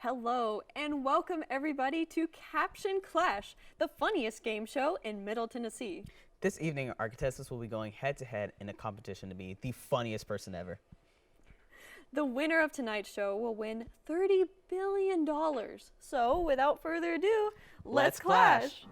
Hello and welcome everybody to Caption Clash, the funniest game show in Middle Tennessee. This evening, our contestants will be going head-to-head in a competition to be the funniest person ever. The winner of tonight's show will win $30 billion. So, without further ado, let's clash!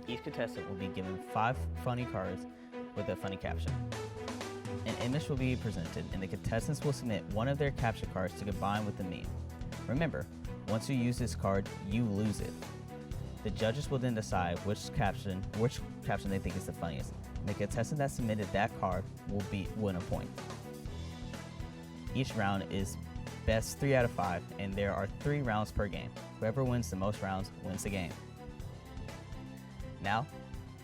Each contestant will be given 5 funny cards with a funny caption. An image will be presented, and the contestants will submit one of their caption cards to combine with the meme. Remember, once you use this card, you lose it. The judges will then decide which caption they think is the funniest. And the contestant that submitted that card will win a point. Each round is best 3 out of 5, and there are 3 rounds per game. Whoever wins the most rounds wins the game. Now,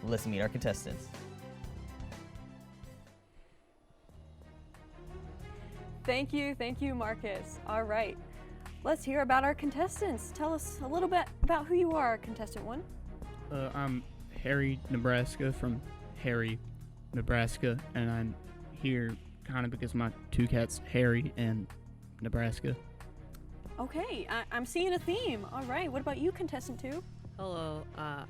let's meet our contestants. Thank you, Marcus. All right, let's hear about our contestants. Tell us a little bit about who you are, contestant 1. I'm Harry, Nebraska, from Harry, Nebraska, and I'm here kind of because my 2 cats, Harry and Nebraska. Okay, I'm seeing a theme. All right, what about you, contestant 2? Hello,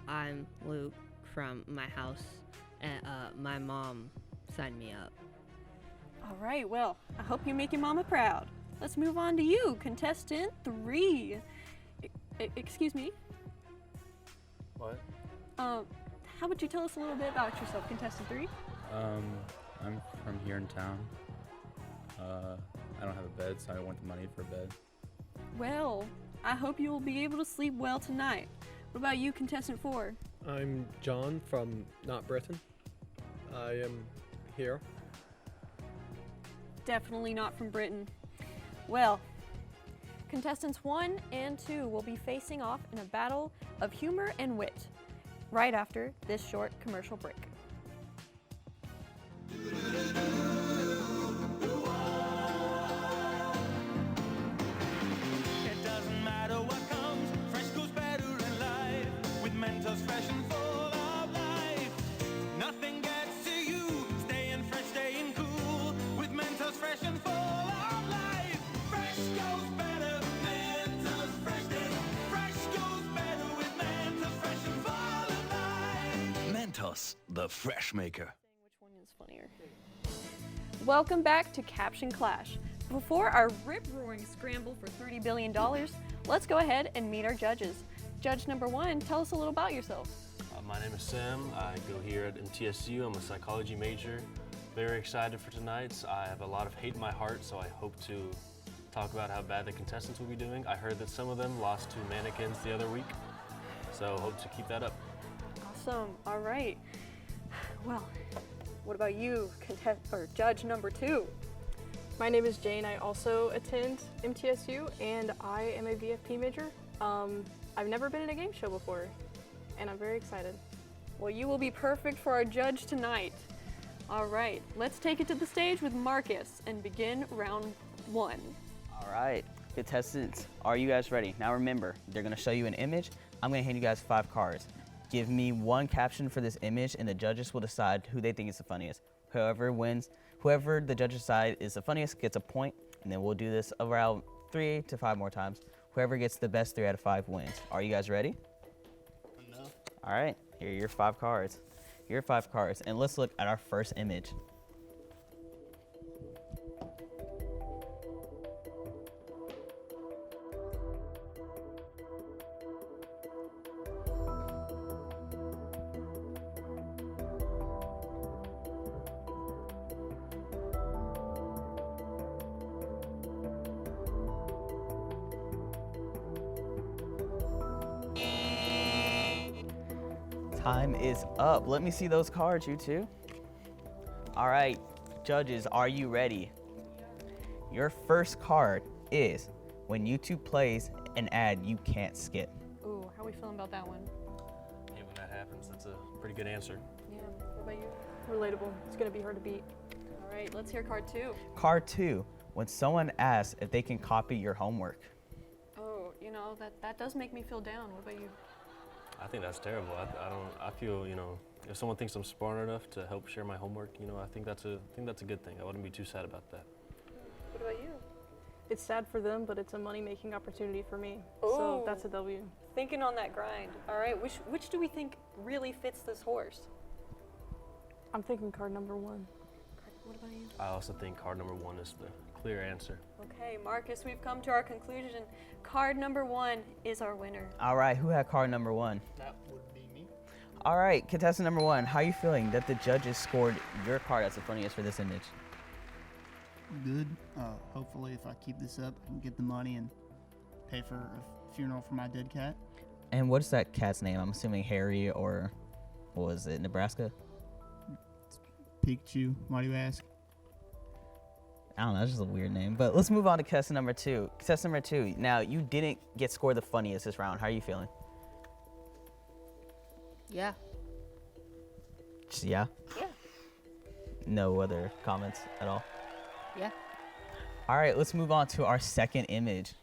I'm Luke from my house, and my mom signed me up. All right, well, I hope you make your mama proud. Let's move on to you, contestant 3. Excuse me? What? How about you tell us a little bit about yourself, contestant 3? I'm from here in town. I don't have a bed, so I want the money for a bed. Well, I hope you will be able to sleep well tonight. What about you, contestant 4? I'm John from Not Britain. I am here. Definitely not from Britain. Well, contestants 1 and 2 will be facing off in a battle of humor and wit right after this short commercial break. It doesn't matter what comes, fresh goes better in life. With Mentos fresh and full of life. Nothing gets to you, staying fresh, staying cool. With Mentos fresh and full of life. Fresh goes better, Mentos fresh day. Fresh goes better with Mentos fresh and full of life. Mentos, the fresh maker. Which one is funnier? Welcome back to Caption Clash. Before our rip-roaring scramble for $30 billion, let's go ahead and meet our judges. Judge number 1, tell us a little about yourself. My name is Sam. I go here at MTSU. I'm a psychology major. Very excited for tonight's. I have a lot of hate in my heart, so I hope to talk about how bad the contestants will be doing. I heard that some of them lost to mannequins the other week, so hope to keep that up. Awesome. All right. Well, what about you, judge number 2? My name is Jane. I also attend MTSU, and I am a VFP major. I've never been in a game show before, and I'm very excited. Well, you will be perfect for our judge tonight. All right, let's take it to the stage with Marcus and begin round 1. All right, contestants, are you guys ready? Now remember, they're gonna show you an image. I'm gonna hand you guys 5 cards. Give me one caption for this image, and the judges will decide who they think is the funniest. Whoever wins, whoever the judges decide is the funniest gets a point, and then we'll do this around 3 to 5 more times. Whoever gets the best 3 out of 5 wins. Are you guys ready? No. All right, here are your 5 cards. Here are 5 cards, and let's look at our first image. Time is up. Let me see those cards, you two. All right, judges, are you ready? Your first card is when YouTube plays an ad you can't skip. Ooh, how are we feeling about that one? Hey, when that happens, that's a pretty good answer. Yeah, what about you? Relatable. It's gonna be hard to beat. All right, let's hear card 2. Card 2, when someone asks if they can copy your homework. Oh, you know, that does make me feel down. What about you? I think that's terrible. I feel, you know, if someone thinks I'm smart enough to help share my homework, you know, I think that's a good thing. I wouldn't be too sad about that. What about you? It's sad for them, but it's a money-making opportunity for me. So that's a W. Thinking on that grind. All right, which do we think really fits this horse? I'm thinking card number 1. What about you? I also think card number 1 is the clear answer. Okay, Marcus, we've come to our conclusion. Card number 1 is our winner. All right, who had card number 1? That would be me. All right, contestant number 1, how are you feeling that the judges scored your card as the funniest for this image? Good. Hopefully, if I keep this up, I can get the money and pay for a funeral for my dead cat. And what's that cat's name? I'm assuming Harry, or what was it, Nebraska? Pikachu. Why do you ask? I don't know, that's just a weird name. But let's move on to contestant number 2. Contestant number 2, now you didn't get scored the funniest this round. How are you feeling? Yeah. Just yeah? Yeah. No other comments at all? Yeah. All right, let's move on to our second image.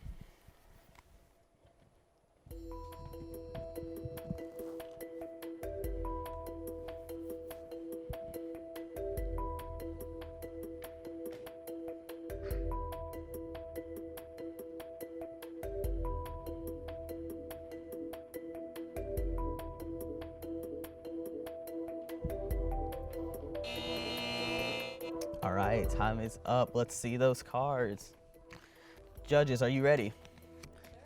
All right, time is up. Let's see those cards. Judges, are you ready?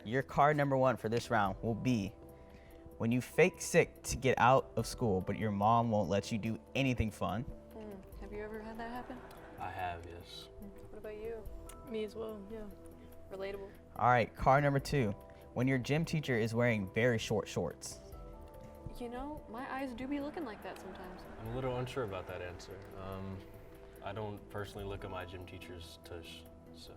Your card number 1 for this round will be when you fake sick to get out of school, but your mom won't let you do anything fun. Have you ever had that happen? I have, yes. What about you? Me as well, yeah. Relatable. All right, card number 2, when your gym teacher is wearing very short shorts. You know, my eyes do be looking like that sometimes. I'm a little unsure about that answer. I don't personally look at my gym teacher's tush, so.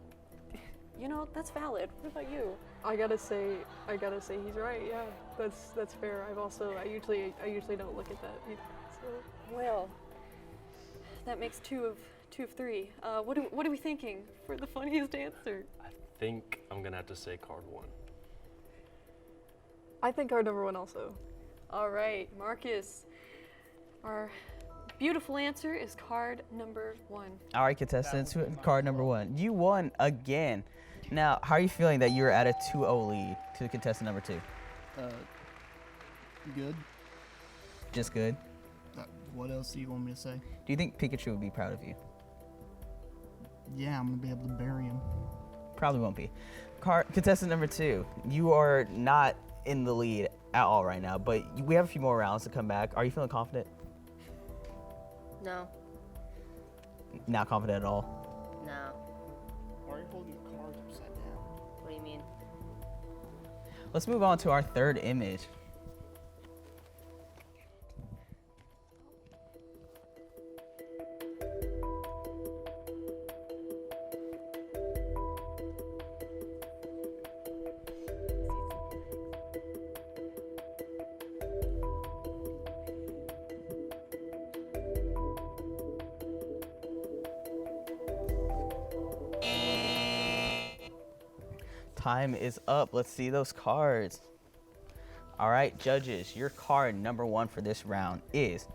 You know, that's valid. What about you? I gotta say he's right. Yeah, that's fair. I usually don't look at that either. So Well, that makes two of 3. What are we thinking for the funniest answer? I think I'm gonna have to say card 1. I think card number 1 also. All right, Marcus. Our beautiful answer is card number 1. All right, contestants, card number 1. You won again. Now, how are you feeling that you were at a 2-0 lead to contestant number 2? Good. Just good? What else do you want me to say? Do you think Pikachu would be proud of you? Yeah, I'm gonna be able to bury him. Probably won't be. Contestant number 2, you are not in the lead at all right now, but we have a few more rounds to come back. Are you feeling confident? No. Not confident at all? No. Why are you holding the cards upside down? What do you mean? Let's move on to our third image. Time is up. Let's see those cards. All right, judges, your card number 1 for this round is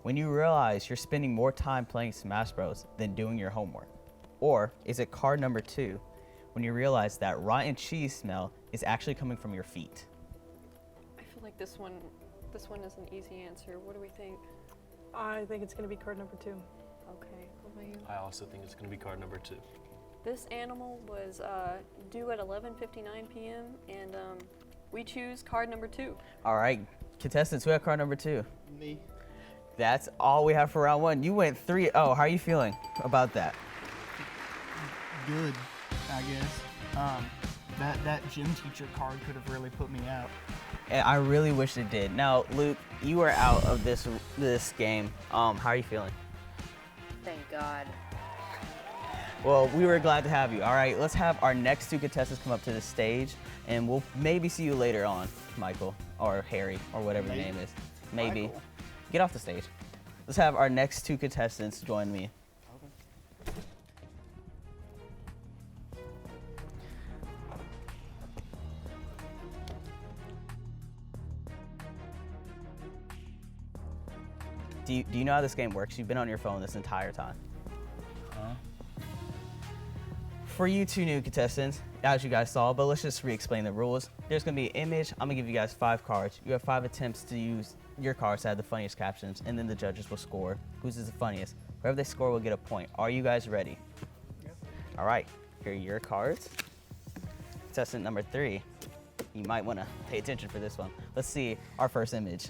when you realize you're spending more time playing Smash Bros. Than doing your homework. Or is it card number 2 when you realize that rotten cheese smell is actually coming from your feet? I feel like this one is an easy answer. What do we think? I think it's gonna be card number 2. Okay, what about you? I also think it's gonna be card number 2. This animal was due at 11:59 p.m. and we choose card number 2. All right, contestants, who have card number 2? Me. That's all we have for round 1. You went 3-0. How are you feeling about that? Good, I guess. That gym teacher card could have really put me out. And I really wish it did. Now, Luke, you are out of this game. How are you feeling? Thank God. Well, we were glad to have you. All right, let's have our next 2 contestants come up to the stage, and we'll maybe see you later on, Michael, or Harry, or whatever your name is. Maybe. Michael. Get off the stage. Let's have our next 2 contestants join me. Do you know how this game works? You've been on your phone this entire time. Huh? For you two new contestants, as you guys saw, but let's just re-explain the rules. There's gonna be an image. I'm gonna give you guys 5 cards. You have 5 attempts to use your cards to have the funniest captions, and then the judges will score whose is the funniest. Whoever they score will get a point. Are you guys ready? Yep. All right, here are your cards. Contestant number 3. You might wanna pay attention for this one. Let's see our first image.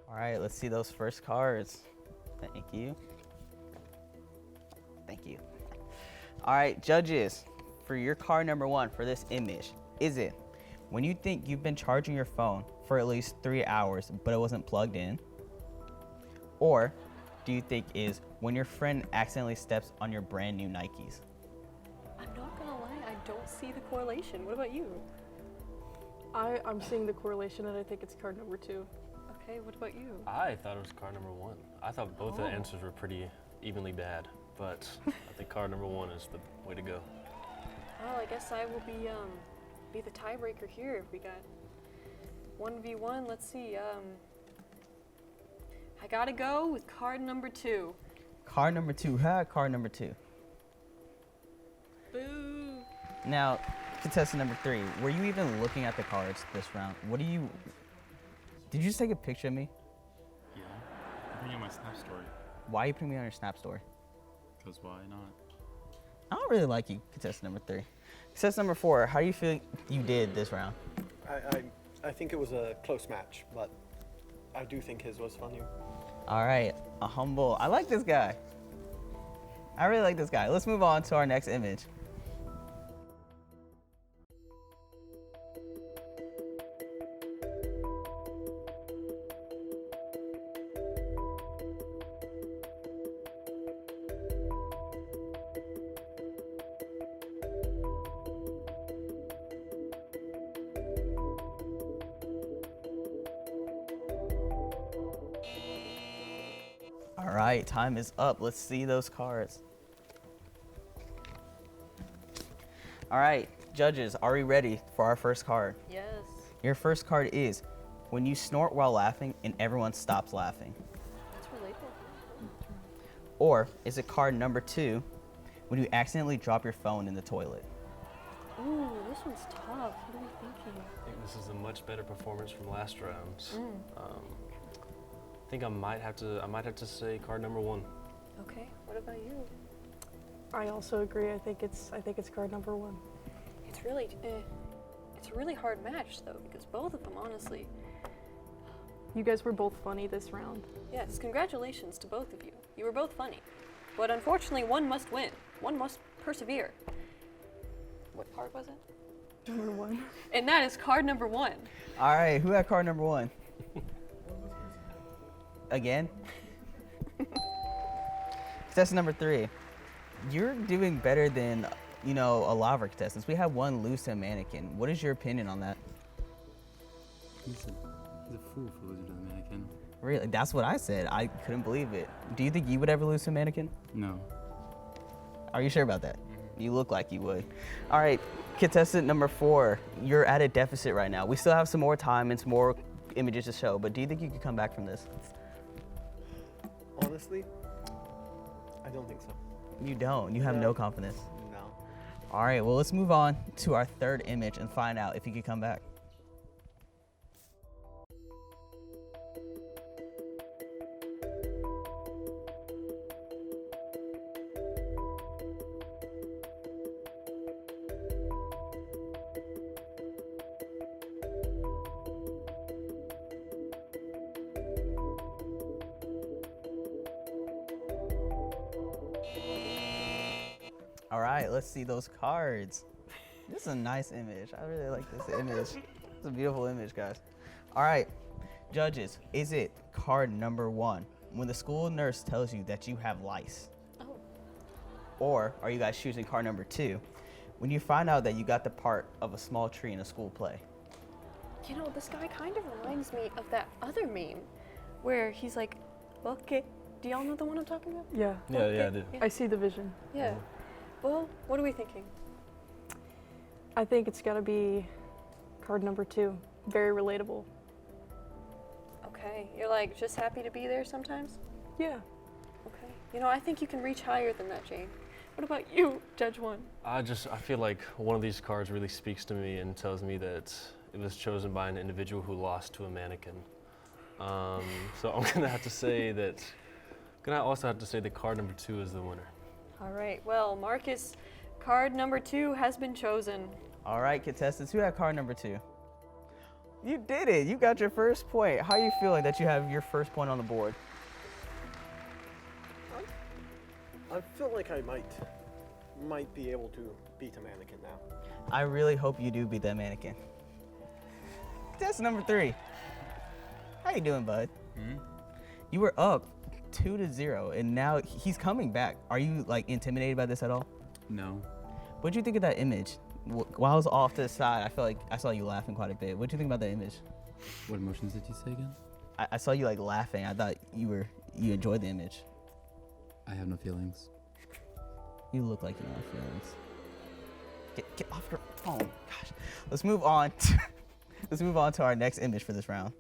All right, let's see those first cards. Thank you. Thank you. All right, judges, for your card number 1 for this image, is it when you think you've been charging your phone for at least 3 hours, but it wasn't plugged in? Or do you think is when your friend accidentally steps on your brand new Nikes? I'm not gonna lie, I don't see the correlation. What about you? I'm seeing the correlation, and I think it's card number 2. Okay, what about you? I thought it was card number 1. I thought both the answers were pretty evenly bad, but I think card number 1 is the way to go. Well, I guess I will be the tiebreaker here. We got 1v1. Let's see. I gotta go with card number 2. Card number 2. Card number 2. Boo. Now, contestant number 3, were you even looking at the cards this round? Did you just take a picture of me? Yeah. I'm putting on my Snap story. Why are you putting me on your Snap story? Because why not? I don't really like you, contestant number 3. Contestant number 4, how do you feel you did this round? I think it was a close match, but I do think his was funnier. All right, a humble. I like this guy. I really like this guy. Let's move on to our next image. All right, time is up. Let's see those cards. All right, judges, are we ready for our first card? Yes. Your first card is when you snort while laughing and everyone stops laughing. That's relatable. Or is it card number 2 when you accidentally drop your phone in the toilet? Ooh, this one's tough. What are we thinking? I think this is a much better performance from last round. I think I might have to say card number 1. Okay, what about you? I also agree. I think it's card number 1. It's a really hard match though, because both of them, honestly. You guys were both funny this round. Yes, congratulations to both of you. You were both funny. But unfortunately, one must win. One must persevere. What card was it? Number 1. And that is card number 1. All right, who had card number 1? Again? Contestant number 3. You're doing better than, a lot of our contestants. We have one lose to a mannequin. What is your opinion on that? He's a fool for losing to the mannequin. Really? That's what I said. I couldn't believe it. Do you think you would ever lose to a mannequin? No. Are you sure about that? You look like you would. All right, contestant number 4. You're at a deficit right now. We still have some more time and some more images to show, but do you think you could come back from this? Honestly, I don't think so. You don't. You have no confidence. No. All right, well, let's move on to our third image and find out if you could come back. All right, let's see those cards. This is a nice image. I really like this image. It's a beautiful image, guys. All right, judges, is it card number 1 when the school nurse tells you that you have lice? Oh. Or are you guys choosing card number 2 when you find out that you got the part of a small tree in a school play? You know, this guy kind of reminds me of that other meme where he's like, okay. Do y'all know the one I'm talking about? Yeah. Yeah, I do. I see the vision. Yeah. Well, what are we thinking? I think it's gotta be card number 2. Very relatable. Okay. You're like just happy to be there sometimes? Yeah. Okay. You know, I think you can reach higher than that, Jane. What about you, Judge 1? I feel like one of these cards really speaks to me and tells me that it was chosen by an individual who lost to a mannequin. So I'm gonna have to say that. I also have to say that card number 2 is the winner. All right. Well, Marcus, card number 2 has been chosen. All right, contestants, who had card number 2? You did it. You got your first point. How are you feeling that you have your first point on the board? I feel like I might be able to beat a mannequin now. I really hope you do beat that mannequin. Contestant number 3. How you doing, bud? You were up 2-0, and now he's coming back. Are you like intimidated by this at all? No. What'd you think of that image? While I was off to the side, I felt like I saw you laughing quite a bit. What'd you think about that image? What emotions did you say again? I saw you like laughing. I thought you enjoyed the image. I have no feelings. You look like you don't have feelings. Get off your phone. Gosh. Let's move on to our next image for this round.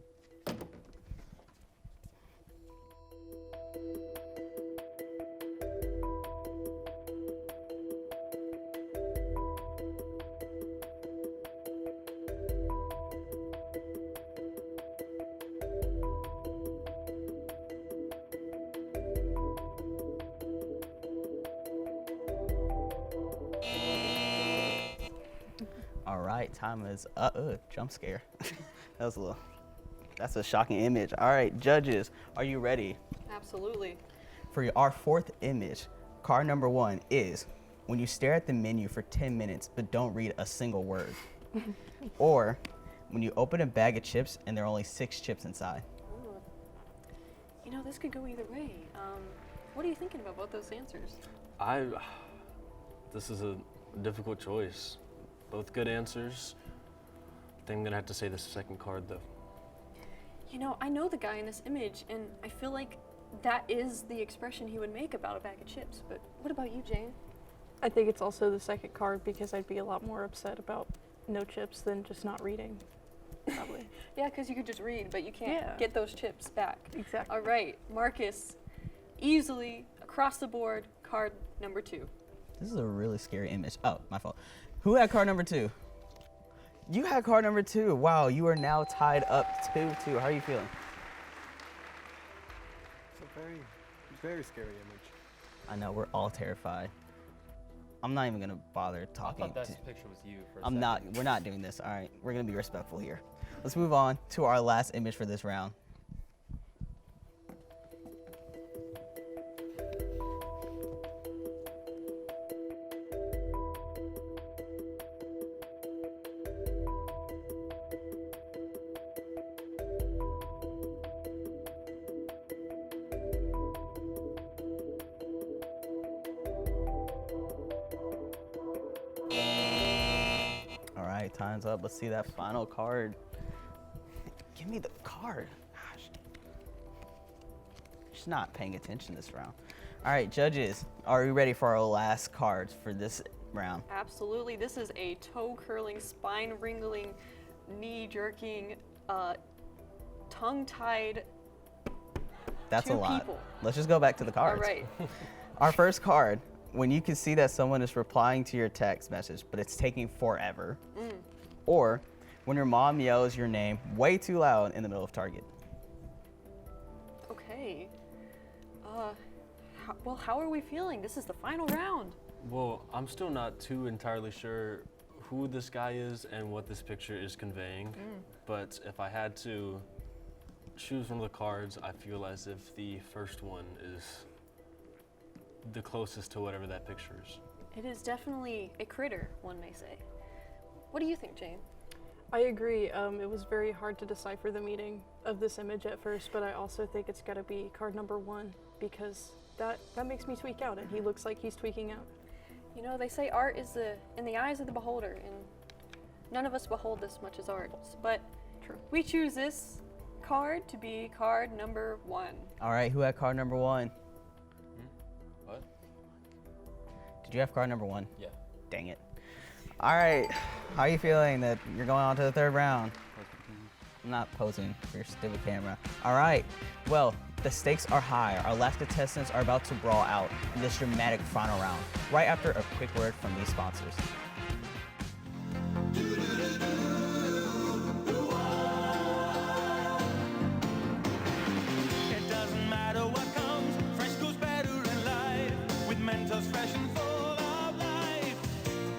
All right, time is up. Jump scare. That's a shocking image. All right, judges, are you ready? Absolutely. For our 4th image, card number 1 is when you stare at the menu for 10 minutes but don't read a single word. Or when you open a bag of chips and there are only 6 chips inside. Ooh. You know, this could go either way. What are you thinking about both those answers? This is a difficult choice. Both good answers. I think I'm gonna have to say the second card though. You know, I know the guy in this image, and I feel like that is the expression he would make about a bag of chips. But what about you, Jane? I think it's also the second card because I'd be a lot more upset about no chips than just not reading. Probably. Yeah, because you could just read, but you can't Yeah. get those chips back. Exactly. All right, Marcus, easily across the board, card number 2. This is a really scary image. Oh, my fault. Who had card number 2? You had card number 2. Wow, you are now tied up 2-2. How are you feeling? It's a very scary image. I know, we're all terrified. I'm not even gonna bother talking. I thought that picture was you for a I'm second. not, we're not doing this, all right? We're gonna be respectful here. Let's move on to our last image for this round. Time's up. Let's see that final card. Give me the card. Gosh. She's not paying attention this round. All right, judges, are we ready for our last cards for this round? Absolutely. This is a toe-curling, spine-wriggling, knee-jerking, tongue-tied That's a 2 lot. people. Let's just go back to the cards. All right. Our first card, when you can see that someone is replying to your text message, but it's taking forever. Or when your mom yells your name way too loud in the middle of Target. Okay. How are we feeling? This is the final round. Well, I'm still not too entirely sure who this guy is and what this picture is conveying. But if I had to choose one of the cards, I feel as if the first one is the closest to whatever that picture is. It is definitely a critter, one may say. What do you think, Jane? I agree. It was very hard to decipher the meaning of this image at first, but I also think it's got to be card number 1 because that makes me tweak out, and he looks like he's tweaking out. You know, they say art is in the eyes of the beholder, and none of us behold this much as art. But True. we choose this card to be card number 1. All right, who had card number 1? What? Did you have card number 1? Yeah. Dang it. All right, how are you feeling that you're going on to the 3rd round? I'm not posing for your stupid camera. All right, well, the stakes are high. Our last contestants are about to brawl out in this dramatic final round, right after a quick word from these sponsors. It doesn't matter what comes, fresh goes better in life. With Mentos fresh and full of life.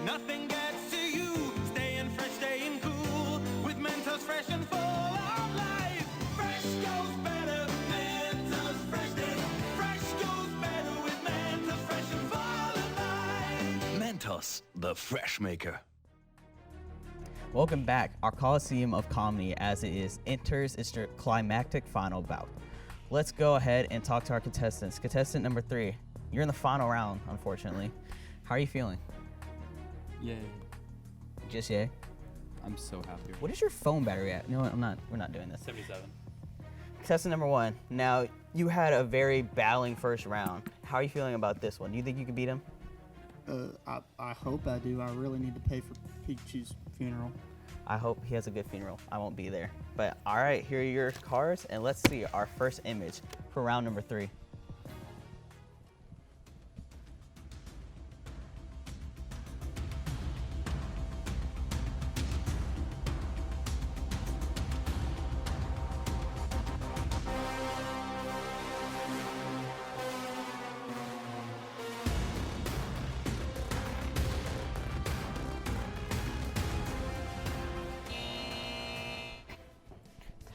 Nothing gets to you, staying fresh, staying cool. With Mentos fresh and full of life. Fresh goes better, Mentos fresh day. Fresh goes better with Mentos fresh and full of life. Mentos, the fresh maker. Welcome back. Our Coliseum of Comedy, as it is, enters its climactic final bout. Let's go ahead and talk to our contestants. Contestant number 3, you're in the final round, unfortunately. How are you feeling? Yay. Just yay? I'm so happy. What is your phone battery at? You know what? We're not doing this. 77. Contestant number 1. Now, you had a very battling first round. How are you feeling about this one? Do you think you can beat him? I hope I do. I really need to pay for Pikachu's funeral. I hope he has a good funeral. I won't be there. But all right, here are your cards, and let's see our first image for round number 3.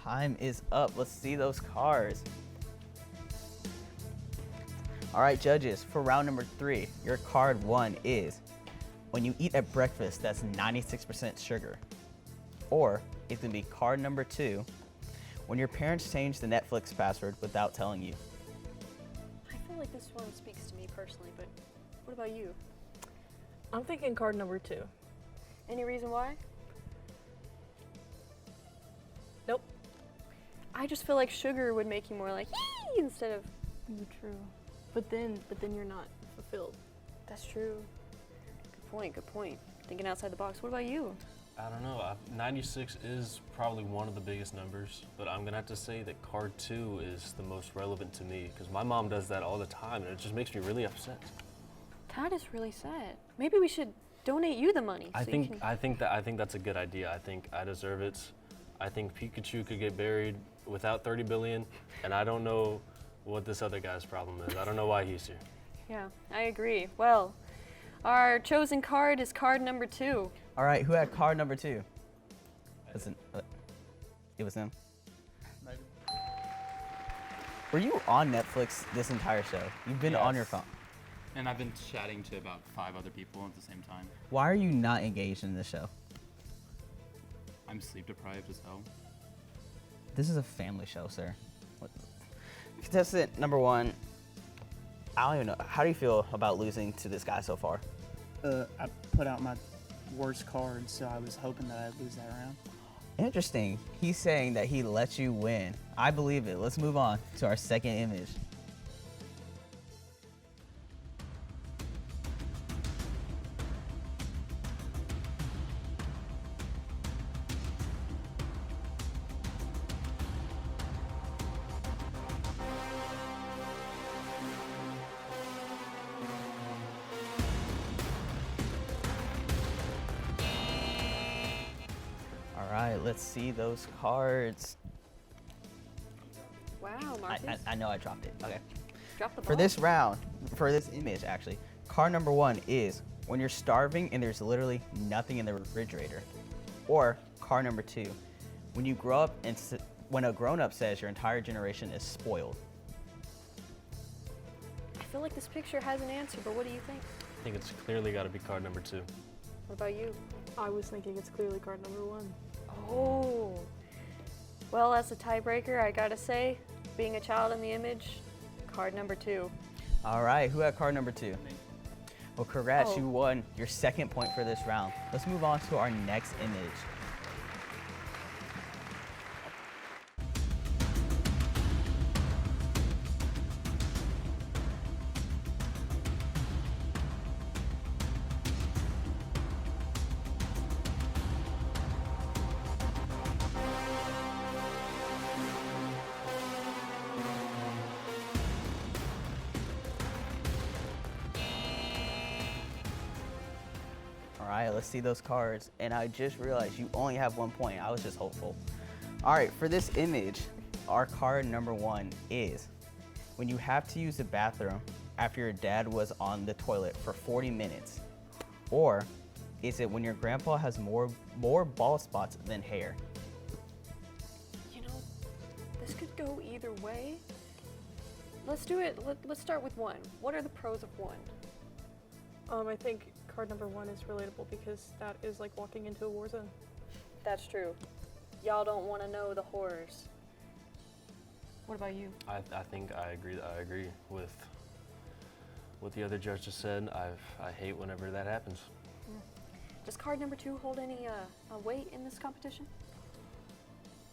Time is up. Let's see those cards. All right, judges, for round number 3, your card 1 is when you eat at breakfast that's 96% sugar. Or it can be card number 2, when your parents change the Netflix password without telling you. I feel like this one speaks to me personally, but what about you? I'm thinking card number 2. Any reason why? Nope. I just feel like sugar would make you more like yee instead of. True. But then you're not fulfilled. That's true. Good point. Good point. Thinking outside the box. What about you? I don't know. 96 is probably one of the biggest numbers, but I'm gonna have to say that card 2 is the most relevant to me because my mom does that all the time, and it just makes me really upset. That is really sad. Maybe we should donate you the money. I so you think that's a good idea. I think I deserve it. I think Pikachu could get buried without 30 billion, and I don't know what this other guy's problem is. I don't know why he's here. Yeah, I agree. Well, our chosen card is card number 2. All right, who had card number 2? It was him. Were you on Netflix this entire show? You've been on your phone. And I've been chatting to about 5 other people at the same time. Why are you not engaged in this show? I'm sleep deprived as hell. This is a family show, sir. Contestant number 1, I don't even know. How do you feel about losing to this guy so far? I put out my worst card, so I was hoping that I'd lose that round. Interesting. He's saying that he let you win. I believe it. Let's move on to our second image. All right, let's see those cards. Wow, Marcus. I know I dropped it. Okay. Drop the ball. For this round, for this image actually, card number 1 is when you're starving and there's literally nothing in the refrigerator. Or card number 2, when you grow up and when a grown-up says your entire generation is spoiled. I feel like this picture has an answer, but what do you think? I think it's clearly got to be card number 2. What about you? I was thinking it's clearly card number 1. Oh. Well, as a tiebreaker, I gotta say, being a child in the image, card number 2. All right, who had card number 2? Well, congrats, Oh. you won your second point for this round. Let's move on to our next image. All right, let's see those cards. And I just realized you only have 1 point. I was just hopeful. All right, for this image, our card number 1 is when you have to use the bathroom after your dad was on the toilet for 40 minutes. Or is it when your grandpa has more bald spots than hair? You know, this could go either way. Let's do it. Let's start with 1. What are the pros of 1? I think card number 1 is relatable because that is like walking into a war zone. That's true. Y'all don't want to know the horrors. What about you? I think I agree with what the other judge just said. I hate whenever that happens. Does card number 2 hold any weight in this competition?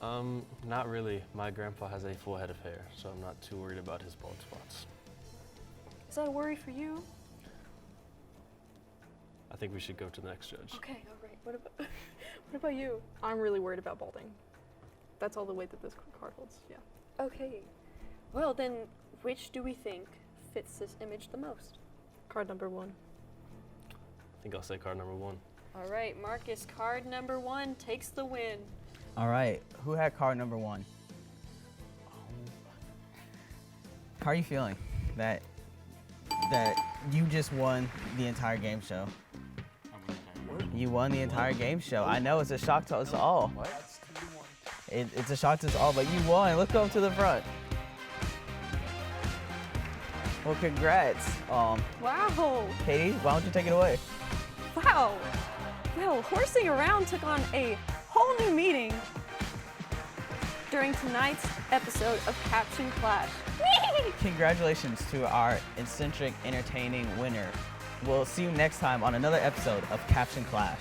Not really. My grandpa has a full head of hair, so I'm not too worried about his bald spots. Is that a worry for you? I think we should go to the next judge. Okay, all right. What about you? I'm really worried about balding. That's all the weight that this card holds. Yeah. Okay. Well, then, which do we think fits this image the most? Card number 1. I think I'll say card number 1. All right, Marcus, card number 1 takes the win. All right, who had card number 1? How are you feeling that you just won the entire game show? You won the entire game show. I know it's a shock to us all. It's a shock to us all, but you won. Let's go to the front. Well, congrats. Wow. Katie, why don't you take it away? Wow. Well, horsing around took on a whole new meaning during tonight's episode of Caption Clash. Congratulations to our eccentric, entertaining winner. We'll see you next time on another episode of Caption Clash.